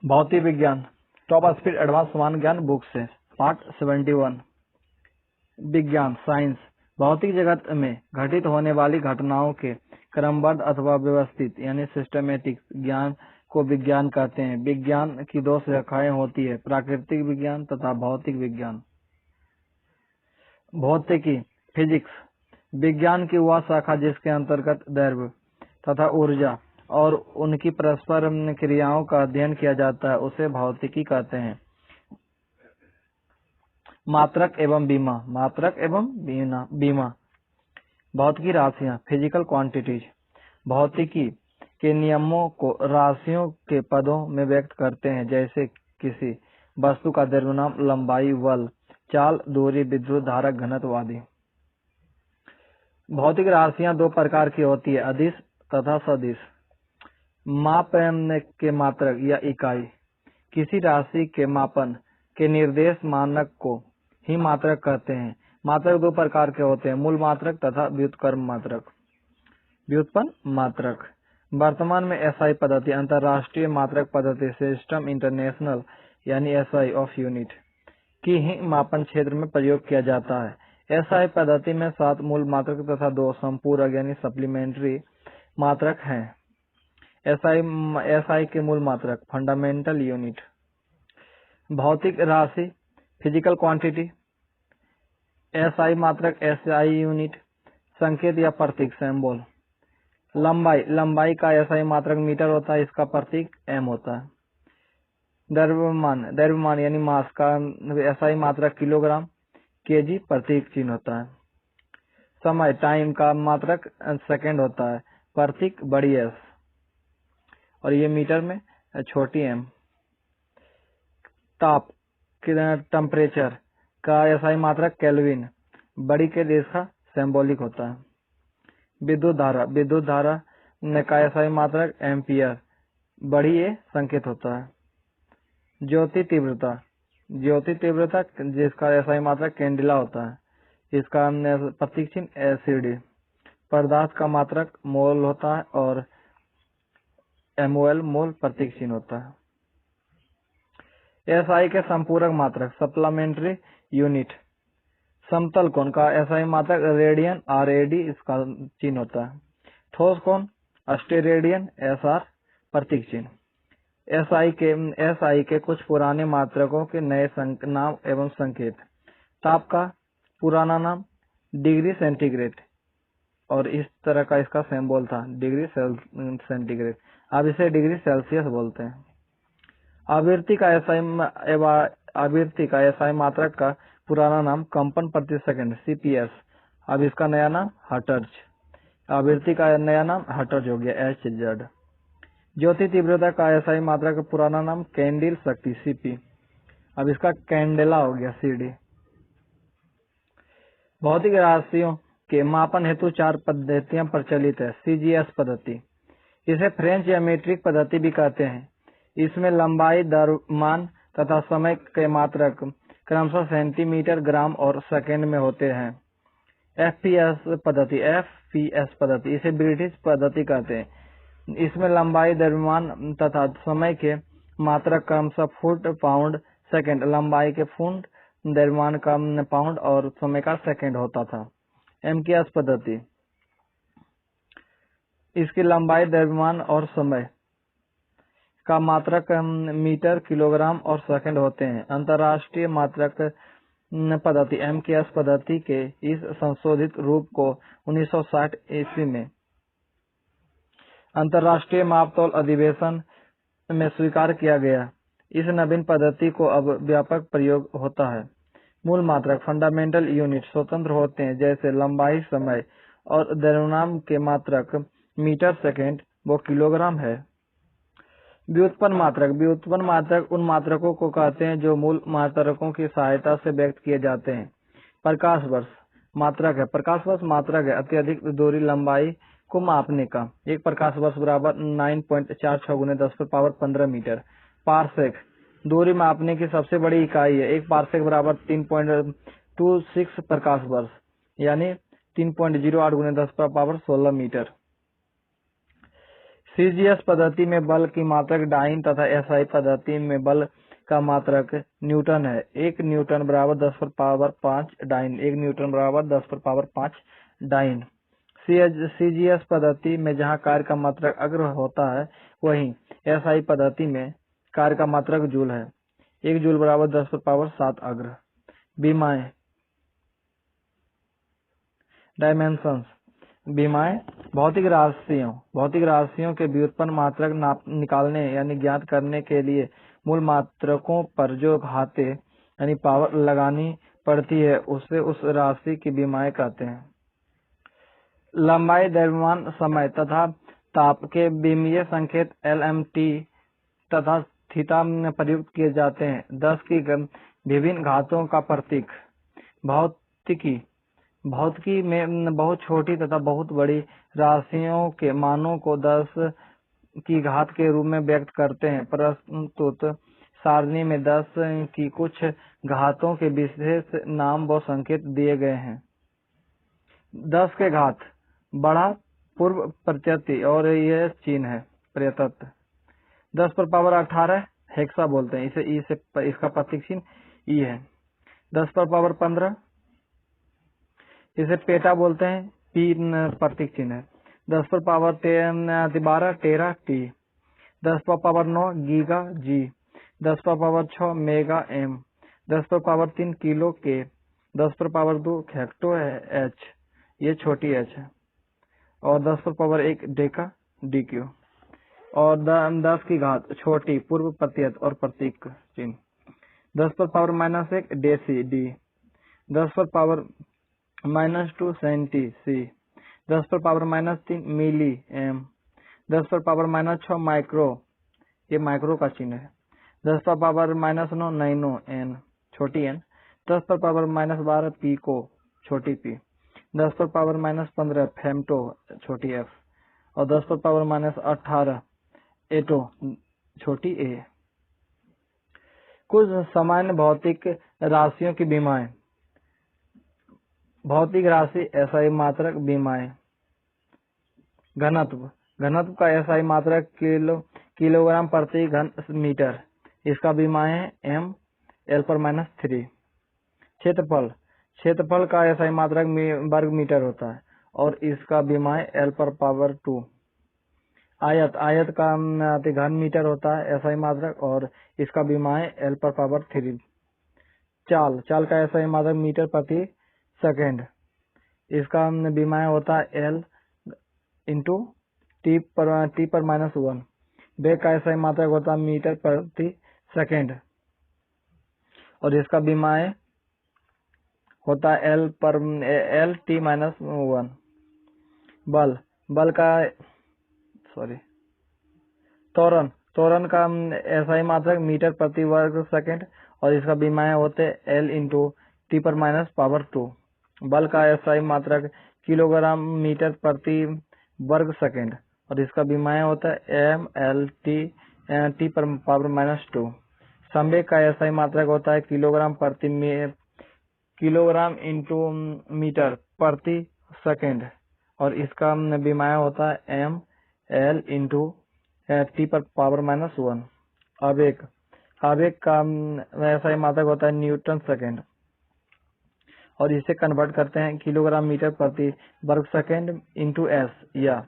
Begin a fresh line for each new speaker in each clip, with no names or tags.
भौतिक विज्ञान top speed advance समान ज्ञान बुक से पार्ट 71। विज्ञान साइंस भौतिक जगत में घटित होने वाली घटनाओं के क्रमबद्ध अथवा व्यवस्थित यानी सिस्टमेटिक ज्ञान को विज्ञान कहते हैं। विज्ञान की दो शाखाएं होती है, प्राकृतिक विज्ञान तथा भौतिक विज्ञान। भौतिकी फिजिक्स विज्ञान की वह शाखा जिसके अंतर्गत द्रव्य तथा ऊर्जा और उनकी परस्पर क्रियाओं का अध्ययन किया जाता है, उसे भौतिकी कहते हैं। मात्रक एवं बीमा भौतिकी राशियां फिजिकल क्वांटिटीज भौतिकी के नियमों को राशियों के पदों में व्यक्त करते हैं, जैसे किसी वस्तु का द्रव्यमान, लंबाई, बल, चाल, दूरी, विद्युत धारा, घनत्व आदि। भौतिक राशियां दो प्रकार की होती है, अदिश तथा सदिश। माप के मात्रक या इकाई किसी राशि के मापन के निर्देश मानक को ही मात्रक कहते हैं। मात्रक दो प्रकार के होते हैं, मूल मात्रक तथा व्युत्क्रम मात्रक। व्युत्पन्न मात्रक वर्तमान में एसआई पद्धति अंतर्राष्ट्रीय मात्रक पद्धति सिस्टम इंटरनेशनल यानी एसआई ऑफ यूनिट की ही मापन क्षेत्र में प्रयोग किया जाता है। एसआई पद्धति में 7 मूल मात्रक तथा 2 संपूरक यानी सप्लीमेंट्री मात्रक हैं। एसआई के मूल मात्रक फंडामेंटल यूनिट। भौतिक राशि फिजिकल क्वांटिटी। एसआई मात्रक एसआई यूनिट संकेत या प्रतीक सिंबल। लंबाई का एसआई मात्रक मीटर होता है, इसका प्रतीक एम होता है। द्रव्यमान यानी मास का एसआई मात्रक किलोग्राम, केजी प्रतीक चिन्ह होता है। समय टाइम का मात्रक सेकंड होता है, प्रतीक बड़ी एस और ये मीटर में छोटी एम। ताप टेम्परेचर का एसआई मात्रक केल्विन, बड़ी के देश का सिंबॉलिक होता है। विद्युत धारा का एसआई मात्रक एम्पियर, बड़ी ए संकेत होता है। ज्योति तीव्रता जिसका एसआई मात्रक कैंडिला होता है, इसका प्रतीक चिन्ह एसिडी। पदार्थ का मात्रक मोल होता है और एमओएल मोल प्रतीक चिन्ह होता है। एसआई के संपूरक मात्रक सप्लीमेंट्री यूनिट। समतल कोण का एसआई मात्रक रेडियन, आरएडी इसका चिन्ह होता है। ठोस कोण अस्टेरेडियन, एसआर प्रतीक चिन्ह। एसआई के कुछ पुराने मात्रकों के नए नाम एवं संकेत। ताप का पुराना नाम डिग्री सेंटीग्रेड और इस तरह का इसका सिंबल था, डिग्री सेंटीग्रेड। अब इसे डिग्री सेल्सियस बोलते हैं। आवृत्ति का एसआई मात्रक का पुराना नाम कंपन प्रति सेकंड, सीपीएस। अब इसका नया नाम हर्ट्ज। आवृत्ति का नया नाम हर्ट्ज हो गया, एचजेड। ज्योति तीव्रता का एसआई मात्रक का पुराना नाम कैंडिल शक्ति, सीपी। अब इसका कैंडेला हो गया, सीडी। भौतिक राशियों के मापन हेतु 4 पद्धतियां प्रचलित है। सीजीएस पद्धति, इसे फ्रेंच या मीट्रिक पद्धति भी कहते हैं। इसमें लंबाई, द्रव्यमान तथा समय के मात्रक क्रमशः सेंटीमीटर, ग्राम और सेकंड में होते हैं। एफपीएस पद्धति इसे ब्रिटिश पद्धति कहते हैं। इसमें लंबाई, द्रव्यमान तथा समय के मात्रक क्रमशः फुट, पाउंड, सेकंड, लंबाई के फुट, द्रव्यमान का पाउंड और समय का सेकंड होता था। एमकेएस पद्धति, इसकी लंबाई, द्रव्यमान और समय का मात्रक मीटर, किलोग्राम और सेकंड होते हैं। अंतर्राष्ट्रीय मात्रक पद्धति एमकेएस पद्धति के इस संशोधित रूप को 1960 ईस्वी में अंतर्राष्ट्रीय मापतोल अधिवेशन में स्वीकार किया गया। इस नवीन पद्धति को अब व्यापक प्रयोग होता है। मूल मात्रक फंडामेंटल यूनिट स्वतंत्र होते हैं, जैसे लंबाई, समय और द्रव्यमान के मात्रक मीटर, सेकंड वो किलोग्राम है। व्युत्पन्न मात्रक उन मात्रकों को कहते हैं जो मूल मात्रकों की सहायता से व्यक्त किए जाते हैं। प्रकाश वर्ष मात्रक है। प्रकाश वर्ष मात्रक है अत्यधिक दूरी, लंबाई को मापने का। एक प्रकाश वर्ष बराबर 9.46 × 10⁻15 मीटर। पारसेक दूरी मापने की सबसे बड़ी इकाई है। एक पारसेक बराबर 3.26 प्रकाश वर्ष यानी 3.08 × 10⁻16 मीटर। सीजीएस पद्धति में बल की मात्रक डाइन तथा एसआई पद्धति में बल का मात्रक न्यूटन है। 1 न्यूटन बराबर 10⁵ डाइन। 1 न्यूटन बराबर 10⁵ डाइन। सीजीएस पद्धति में जहाँ कार्य का मात्रक अग्र होता है, वहीं एसआई पद्धति में कार्य का मात्रक जूल है। 1 जूल बराबर 10⁵ अग्र। बीमाएं, डायमेंशंस। बीमाएं भौतिक राशियों के व्युत्पन्न मात्रक निकालने यानी ज्ञात करने के लिए मूल मात्रकों पर जो घातें यानी पावर लगानी पड़ती है, उसे उस राशि की बीमाएं कहते हैं। लंबाई, द्रव्यमान, समय तथा ताप के बीमीय संकेत LMT तथा थीटा में प्रयुक्त किए जाते हैं। 10 की विभिन्न घातों का प्रतीक। भौतिकी में बहुत छोटी तथा बहुत बड़ी राशियों के मानों को 10 की घात के रूप में व्यक्त करते हैं। प्रस्तुत सारणी में 10 की कुछ घातों के विशेष नाम व संकेत दिए गए हैं। 10 के घात बड़ा पूर्व प्रत्यय और यह चिन्ह है प्रत्यय। 10⁻18 हेक्सा बोलते हैं इसे इसका प्रतीक चिन्ह ई है। 10⁻15 इसे पेटा बोलते हैं, पी प्रतीक चिन्ह है। 10⁻12 टेरा टी। 10⁻9 गीगा जी। 10⁻6 मेगा एम। 10⁻3 किलो के। 10⁻2 हेक्टो एच, ये छोटी एच है। और 10⁻1 डेका DQ। और 10 की घात छोटी पूर्व प्रत्यय और प्रतीक चिन्ह। 10⁻−1 डेसी डी। 10⁻−2 सेंटी सी। 10⁻−3 मिली एम। 10⁻−6 माइक्रो, ये माइक्रो का चिन्ह है। 10⁻−9 नैनो एन, छोटी एन। 10⁻−12 पीको, छोटी पी। 10⁻−15 फेम्टो, छोटी एफ। और 10⁻−18 एटो, छोटी ए। कुछ सामान्य भौतिक राशियों की बीमाएं। भौतिक राशि एसआई मात्रक बीमाएं। घनत्व का एसआई मात्रक किलोग्राम प्रति घन मीटर। इसका बीमाएं m L/-3। क्षेत्रफल का एसआई मात्रक वर्ग मीटर होता है और इसका बीमाएं L/2। आयत का घन मीटर होता है एसआई मात्रक और इसका बीमाएं L/3। चाल का एसआई मात्रक मीटर प्रति सेकेंड। इसका बीमाएं होता है L × T/-1। वेग का एसआई मात्रक होता है मीटर प्रति सेकेंड और इसका बीमाएं होता है L/T-1। त्वरण का एसआई मात्रक मीटर प्रति वर्ग सेकेंड और इसका बीमाएं होते L × T/-2। बल का एसआई मात्रक किलोग्राम मीटर प्रति वर्ग सेकेंड और इसका बीमाएं होता है mL/T/-2। संवेग का एसआई मात्रक होता है किलोग्राम मीटर प्रति सेकेंड और इसका बीमाएं होता है mL/T/-1। आवेग का एसआई मात्रक होता है न्यूटन सेकेंड और इसे कन्वर्ट करते हैं किलोग्राम मीटर प्रति वर्ग सेकेंड इंटू S या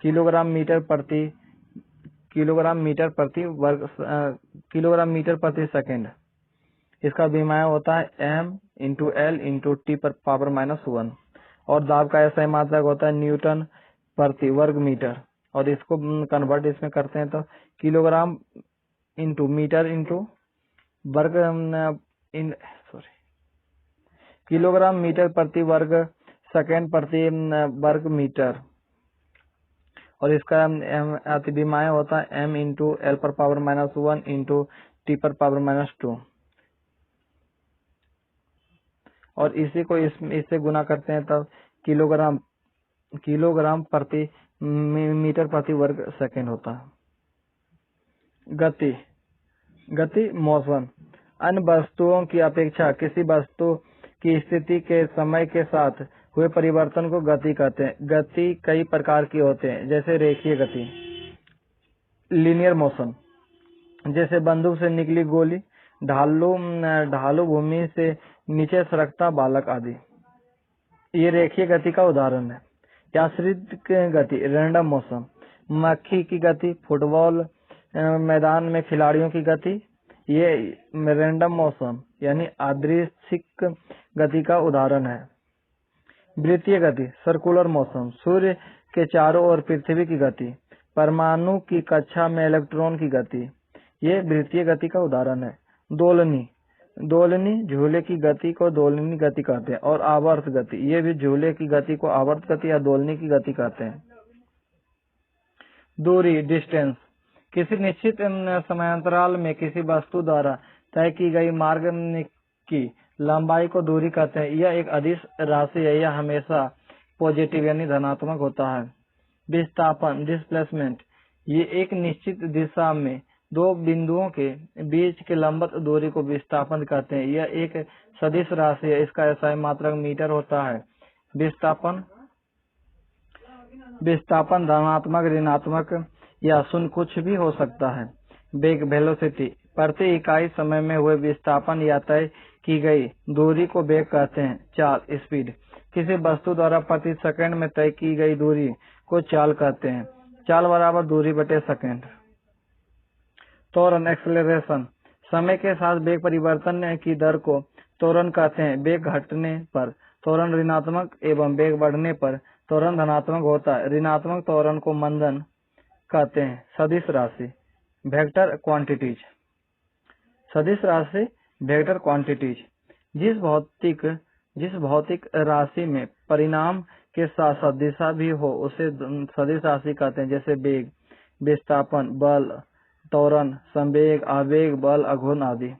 किलोग्राम मीटर प्रति सेकेंड। इसका बीमाएं होता है m×L/T/-1 और दाब का एसआई मात्रक होता है न्यूटन प्रति वर्ग मीटर और इसको कन्वर्ट इसमें करते हैं तो किलोग्राम इंटू मीटर इंटू वर्ग किलोग्राम मीटर प्रति वर्ग सेकेंड प्रति वर्ग मीटर और इसका बीमाएं होता है m×L/-1 इंटू T/-2 और इसी को इससे गुना करते हैं तब किलोग्राम प्रति मीटर प्रति वर्ग सेकेंड होता है। गति मोशन अन्य वस्तुओं की अपेक्षा किसी वस्तु की स्थिति के समय के साथ हुए परिवर्तन को गति कहते हैं। गति कई प्रकार की होते हैं, जैसे रेखीय गति, लीनियर मोशन, जैसे बंदूक से निकली गोली, ढालू भूमि से नीचे सरकता बालक आदि। ये रेखीय गति का उदाहरण है। यादृच्छिक गति, रैंडम मोशन, मक्खी की गति, फुटबॉल मैदान में खिलाड़ियों की गति, ये रैंडम मोशन यानी यादृच्छिक गति का उदाहरण है। वृत्तीय गति, सर्कुलर मोशन, सूर्य के चारों ओर पृथ्वी की गति, परमाणु की कक्षा में इलेक्ट्रॉन की गति, ये वृत्तीय गति का उदाहरण है। दोलनी झूले की गति को दोलनी गति कहते हैं, और आवर्त गति, ये भी झूले की गति को आवर्त गति या दोलनी की गति कहते हैं। दूरी, डिस्टेंस, किसी निश्चित समयांतराल में किसी वस्तु द्वारा तय की गई मार्ग की लंबाई को दूरी कहते हैं। यह एक अदिश राशि है, यह हमेशा पॉजिटिव यानी धनात्मक होता है। विस्थापन, डिस्प्लेसमेंट, ये एक निश्चित दिशा में दो बिंदुओं के बीच के लंबवत दूरी को विस्थापन कहते हैं। यह एक सदिश राशि है, इसका SI मात्रक मीटर होता है। विस्थापन धनात्मक, ऋणात्मक या शून्य कुछ भी हो सकता है। वेग, वेलोसिटी, प्रति इकाई समय में हुए विस्थापन या तय की गई दूरी को वेग कहते हैं। चाल, स्पीड, किसी वस्तु द्वारा प्रति सेकंड में तय की गई दूरी को चाल कहते हैं। चाल बराबर दूरी बटे सेकंड। त्वरण, एक्सेलरेशन, समय के साथ वेग परिवर्तन की दर को त्वरण कहते हैं। वेग घटने पर त्वरण ऋणात्मक एवं वेग बढ़ने पर त्वरण धनात्मक होता है। ऋणात्मक त्वरण को मंदन कहते हैं। सदिश राशि, वेक्टर क्वांटिटीज, सदिश राशि, वेक्टर क्वांटिटीज, जिस भौतिक राशि में परिणाम के साथ साथ दिशा भी हो उसे सदिश राशि कहते हैं। जैसे वेग, विस्थापन, बल, त्वरण, संवेग, आवेग, बल, आघूर्ण आदि।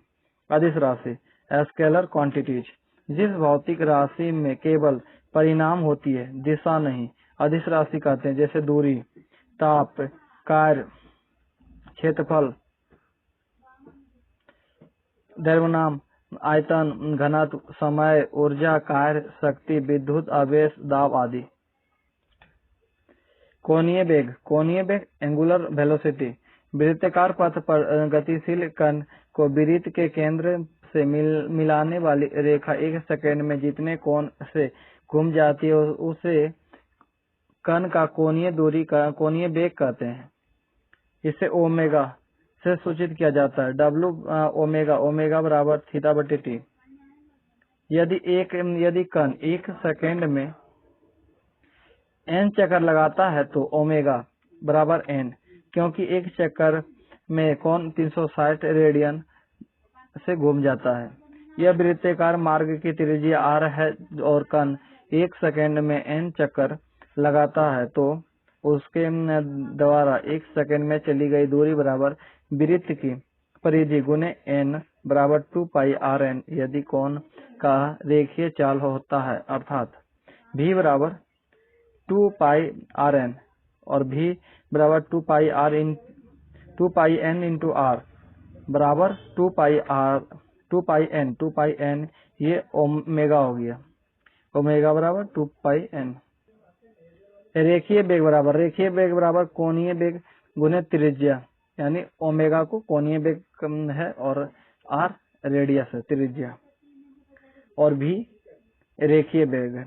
अदिश राशि, स्केलर क्वांटिटीज, जिस भौतिक राशि में केवल परिणाम होती है, दिशा नहीं, अदिश राशि कहते हैं। जैसे दूरी, ताप, कार्य, क्षेत्रफल, द्रव्यमान, आयतन, घनत्व, समय, ऊर्जा, कार्य, शक्ति, विद्युत आवेश, दाब आदि। कोणीय वेग, एंगुलर वेलोसिटी, वृत्ताकार पथ पर गतिशील कण को वृत्त के केंद्र से मिलाने वाली रेखा एक सेकंड में जितने कोण से घूम जाती है उसे कण का कोणीय वेग कहते हैं। इसे ओमेगा से सूचित किया जाता है। ओमेगा बराबर थीटा बटे टी। यदि कण एक सेकंड में n चक्कर लगाता है तो ओमेगा बराबर n, क्योंकि एक चक्कर में कोण 360 रेडियन से घूम जाता है। यह वृत्ताकार मार्ग की त्रिज्या r है और कण एक सेकंड में n चक्कर लगाता है तो उसके द्वारा एक सेकंड में चली गई दूरी बराबर वृत्त की परिधि गुने n बराबर 2 पाई rn यदि कोण का रेखीय चाल होता है, अर्थात v बराबर 2 पाई rn और v बराबर 2 पाई n इंटू r बराबर 2 पाई n ये ओमेगा हो गया। ओमेगा बराबर 2 पाई n। रेखीय वेग बराबर कोणीय वेग गुने त्रिज्या, यानी ओमेगा को कोणीय वेग है और r रेडियस है, त्रिज्या, और v रेखीय वेग है।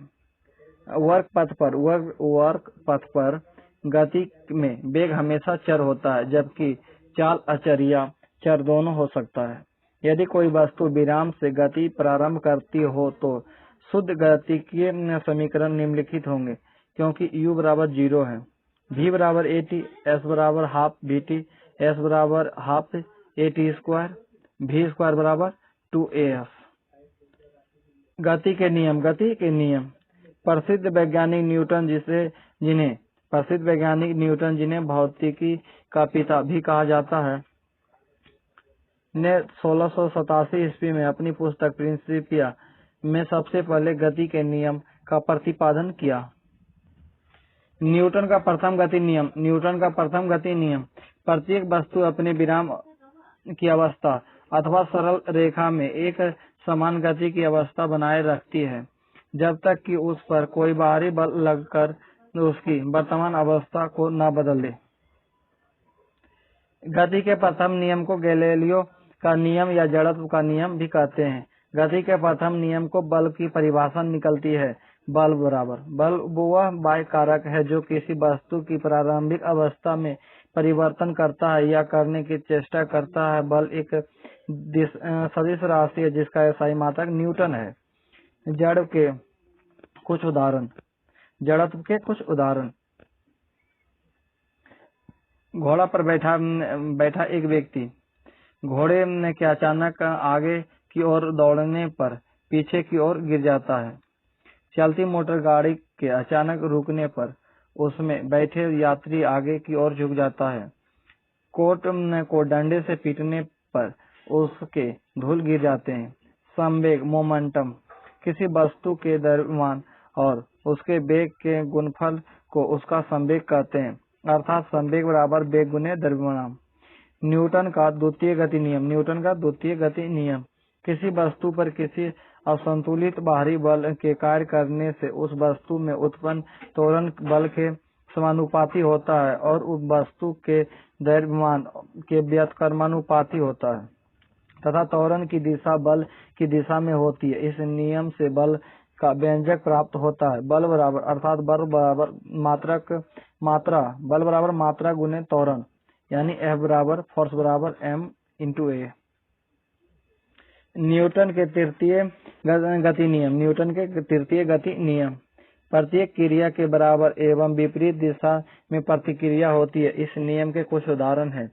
वर्क पथ पर गति में वेग हमेशा चर होता है, जबकि चाल अचर या चर दोनों हो सकता है। यदि कोई वस्तु विराम से गति प्रारंभ करती हो तो शुद्ध गतिकीय समीकरण निम्नलिखित होंगे, क्योंकि u बराबर 0 है। v बराबर at, s बराबर हाफ vt, s बराबर half at square, v square बराबर 2as। गति के नियम, प्रसिद्ध वैज्ञानिक न्यूटन, जिन्हें भौतिकी का पिता भी कहा जाता है, ने 1687 ईस्वी में अपनी पुस्तक प्रिंसिपिया में सबसे पहले गति के नियम का प्रतिपादन किया। न्यूटन का प्रथम गति नियम, प्रत्येक वस्तु अपने विराम की अवस्था अथवा सरल रेखा में एक समान गति की अवस्था बनाए रखती है। जब तक कि उस पर कोई बाहरी बल लगकर उसकी वर्तमान अवस्था को न बदल दे। गति के प्रथम नियम को गैलीलियो का नियम या जड़त्व का नियम भी कहते हैं। गति के प्रथम नियम को बल की परिभाषा निकलती है। बल वह बाह्य कारक है जो किसी वस्तु की प्रारंभिक अवस्था में परिवर्तन करता है या करने की चेष्टा करता है। बल एक सदिश राशि है जिसका SI मात्रक न्यूटन है। जड़त्व के कुछ उदाहरण। घोड़ा पर बैठा एक व्यक्ति घोड़े के अचानक आगे की ओर दौड़ने पर पीछे की ओर गिर जाता है। चलती मोटर गाड़ी के अचानक रुकने पर उसमें बैठे यात्री आगे की ओर झुक जाता है। कोट को डंडे से पीटने पर उसके धूल गिर जाते हैं। संवेग मोमेंटम किसी वस्तु के द्रव्यमान और उसके वेग के गुणनफल को उसका संवेग कहते हैं, अर्थात संवेग बराबर वेग गुने द्रव्यमान। न्यूटन का द्वितीय गति नियम किसी वस्तु पर किसी असंतुलित बाहरी बल के कार्य करने से उस वस्तु में उत्पन्न त्वरण बल के समानुपाती होता है और उस वस्तु के द्रव्यमान के व्युत्क्रमानुपाती होता है तथा त्वरण की दिशा बल की दिशा में होती है। इस नियम से बल का व्यंजक प्राप्त होता है। बल बराबर मात्रा गुने त्वरण, यानी F बराबर फोर्स बराबर m × a। न्यूटन के तृतीय गति नियम प्रत्येक क्रिया के बराबर एवं विपरीत दिशा में प्रतिक्रिया होती है। इस नियम के कुछ उदाहरण हैं।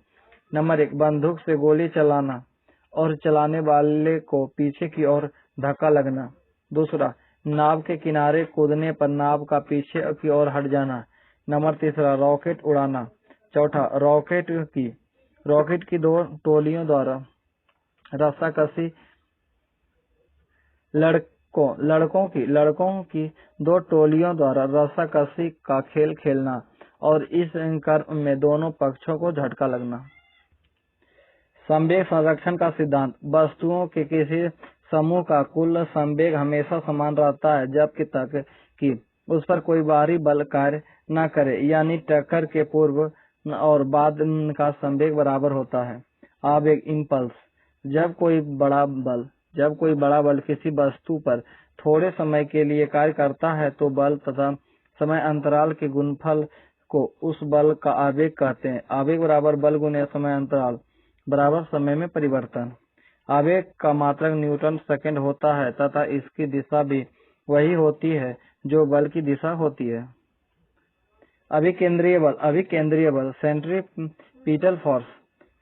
नंबर 1, बंदूक से गोली चलाना और चलाने वाले को पीछे की ओर धक्का लगना। दूसरा, नाव के किनारे कूदने पर नाव का पीछे की ओर हट जाना। नंबर 3, रॉकेट उड़ाना। चौथा, रॉकेट की दो टोलियों द्वारा रस्साकशी लड़कों की दो टोलियों द्वारा रस्साकशी का खेल खेलना और इस क्रम में दोनों पक्षों को झटका लगना। संवेग संरक्षण का सिद्धांत वस्तुओं के किसी समूह का कुल संवेग हमेशा समान रहता है जब तक कि उस पर कोई बाहरी बल कार्य न करे, यानी टक्कर के पूर्व और बाद का संवेग बराबर होता है। आवेग इम्पल्स जब कोई बड़ा बल किसी वस्तु पर थोड़े समय के लिए कार्य करता है तो बल तथा समय अंतराल के गुणनफल को उस बल का आवेग कहते हैं। आवेग बराबर बल गुने समय अंतराल बराबर समय में परिवर्तन। आवेग का मात्रक न्यूटन सेकंड होता है तथा इसकी दिशा भी वही होती है जो बल की दिशा होती है। अभिकेंद्रीय बल सेंट्रीपिटल फोर्स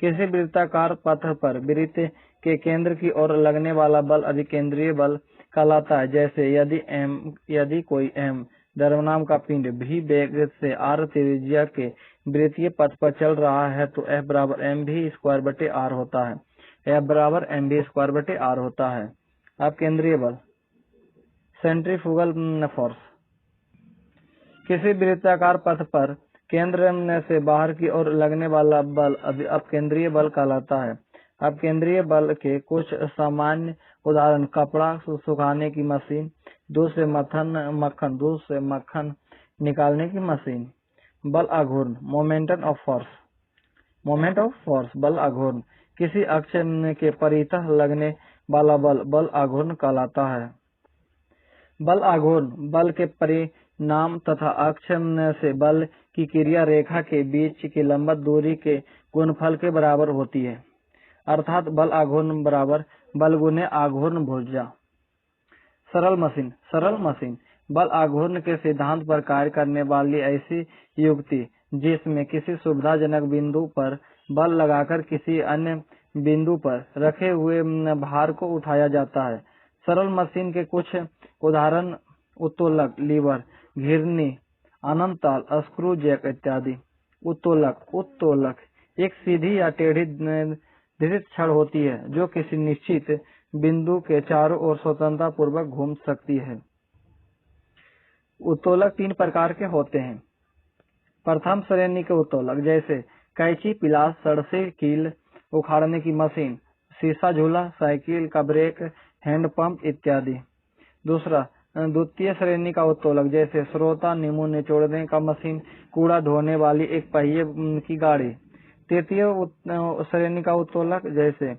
किसी वृत्ताकार पथ पर वृत्त के केंद्र की ओर लगने वाला बल अभिकेंद्रीय बल कहलाता है। जैसे यदि कोई m द्रव्यमान का पिंड v वेग से r त्रिज्या के वृत्तीय पथ पर चल रहा है तो F बराबर mv² होता है। अब केंद्रीय बल सेंट्रीफ्यूगल फोर्स किसी वृत्ताकार पथ पर केंद्र से बाहर की ओर लगने वाला बल अपकेंद्रीय बल कहलाता है। अपकेंद्रीय बल के कुछ सामान्य उदाहरण कपड़ा सुखाने की मशीन, दूध से मक्खन निकालने की मशीन। बल आघूर्ण मोमेंट ऑफ फोर्स बल आघूर्ण किसी अक्ष के परितः लगने वाला बल आघूर्ण कहलाता है। बल आघूर्ण बल के परिणाम तथा अक्ष से बल की क्रिया रेखा के बीच की लंबवत दूरी के गुणनफल के बराबर होती है, अर्थात बल आघूर्ण बराबर बल गुने आघूर्ण भुजा। सरल मशीन बल आघूर्ण के सिद्धांत पर कार्य करने वाली ऐसी युक्ति जिसमें किसी सुविधाजनक बिंदु पर बल लगाकर किसी अन्य बिंदु पर रखे हुए भार को उठाया जाता है। सरल मशीन के कुछ उदाहरण उत्तोलक, लीवर, घिरनी, अनंत ताल, स्क्रू जैक इत्यादि। उत्तोलक एक सीधी या टेढ़ी दृढ़ छड़ होती है जो किसी निश्चित बिंदु के चारों ओर स्वतंत्रता पूर्वक घूम सकती है। उत्तोलक 3 प्रकार के होते हैं। प्रथम श्रेणी के उत्तोलक जैसे कैंची, पिलास, सड़से कील उखाड़ने की मशीन, शीशा झूला, साइकिल का ब्रेक, हैंड पंप इत्यादि। दूसरा द्वितीय श्रेणी का उत्तोलक जैसे श्रोता, नींबू निचोड़ने का मशीन, कूड़ा ढोने वाली एक पहिए की गाड़ी। तृतीय श्रेणी का उत्तोलक जैसे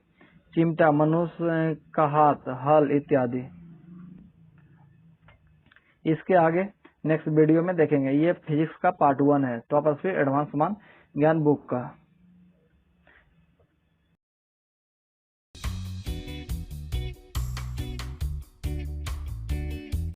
चिमटा, मनुष्य का हाथ, हल इत्यादि। इसके आगे नेक्स्ट वीडियो में देखेंगे। ये फिजिक्स का पार्ट 1 है, टॉप स्पीड एडवांस मान ज्ञान बुक का।